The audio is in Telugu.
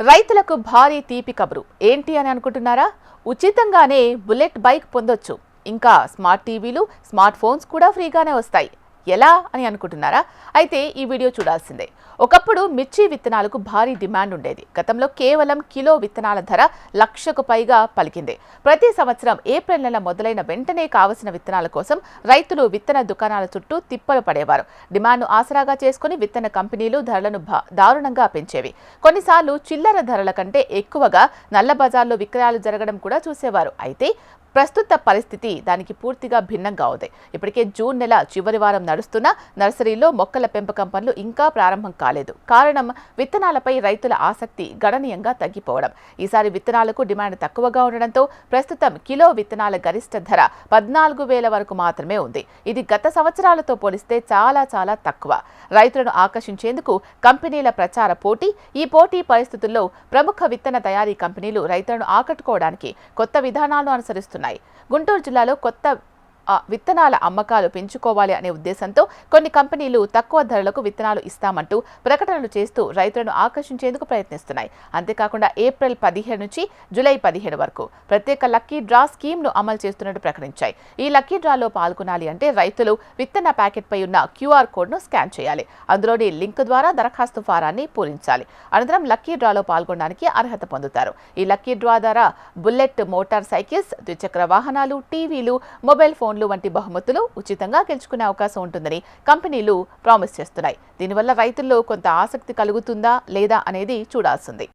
రైతులకు భారీ తీపి కబురు ఏంటి అని అనుకుంటున్నారా? ఉచితంగానే బుల్లెట్ బైక్ పొందొచ్చు. ఇంకా స్మార్ట్ టీవీలు, స్మార్ట్ ఫోన్స్ కూడా ఫ్రీగానే వస్తాయి. ఎలా అని అనుకుంటున్నారా? అయితే ఈ వీడియో చూడాల్సిందే. ఒకప్పుడు మిర్చి విత్తనాలకు భారీ డిమాండ్ ఉండేది. గతంలో కేవలం కిలో విత్తనాల ధర 1,00,000కు పైగా పలికింది. ప్రతి సంవత్సరం ఏప్రిల్ నెల మొదలైన వెంటనే కావలసిన విత్తనాల కోసం రైతులు విత్తన దుకాణాల చుట్టూ తిప్పలు పడేవారు. డిమాండ్ను ఆసరాగా చేసుకుని విత్తన కంపెనీలు ధరలను దారుణంగా పెంచేవి. కొన్నిసార్లు చిల్లర ధరల కంటే ఎక్కువగా నల్ల బజార్లో విక్రయాలు జరగడం కూడా చూసేవారు. అయితే ప్రస్తుత పరిస్థితి దానికి పూర్తిగా భిన్నంగా ఉంది. ఇప్పటికే జూన్ నెల చివరి వారం నడుస్తున్న నర్సరీలో మొక్కల పెంపకం పనులు ఇంకా ప్రారంభం కాలేదు. కారణం విత్తనాలపై రైతుల ఆసక్తి గణనీయంగా తగ్గిపోవడం. ఈసారి విత్తనాలకు డిమాండ్ తక్కువగా ఉండడంతో ప్రస్తుతం కిలో విత్తనాల గరిష్ట ధర 14,000 వరకు మాత్రమే ఉంది. ఇది గత సంవత్సరాలతో పోలిస్తే చాలా చాలా తక్కువ. రైతులను ఆకర్షించేందుకు కంపెనీల ప్రచార పోటీ. ఈ పోటీ పరిస్థితుల్లో ప్రముఖ విత్తన తయారీ కంపెనీలు రైతులను ఆకట్టుకోవడానికి కొత్త విధానాలను అనుసరిస్తున్నాయి. గుంటూరు జిల్లాలో కొత్త విత్తనాల అమ్మకాలు పెంచుకోవాలి అనే ఉద్దేశంతో కొన్ని కంపెనీలు తక్కువ ధరలకు విత్తనాలు ఇస్తామంటూ ప్రకటనలు చేస్తూ రైతులను ఆకర్షించేందుకు ప్రయత్నిస్తున్నాయి. అంతేకాకుండా ఏప్రిల్ 15 నుంచి జూలై 15 వరకు ప్రత్యేక లక్కీ డ్రా స్కీమ్ను అమలు చేస్తున్నట్టు ప్రకటించాయి. ఈ లక్కీ డ్రాలో పాల్గొనాలి అంటే రైతులు విత్తన ప్యాకెట్పై ఉన్న QR కోడ్ను స్కాన్ చేయాలి. అందులోని లింక్ ద్వారా దరఖాస్తు ఫారాన్ని పూరించాలి. అనంతరం లక్కీ డ్రాలో పాల్గొనడానికి అర్హత పొందుతారు. ఈ లక్కీ డ్రా ద్వారా బుల్లెట్ మోటార్ సైకిల్స్, ద్విచక్ర వాహనాలు, టీవీలు, మొబైల్ ఫోన్లు వంటి బహుమతులు ఉచితంగా గెలుచుకునే అవకాశం ఉంటుందని కంపెనీలు ప్రామిస్ చేస్తున్నాయి. దీనివల్ల రైతుల్లో కొంత ఆసక్తి కలుగుతుందా లేదా అనేది చూడాల్సింది.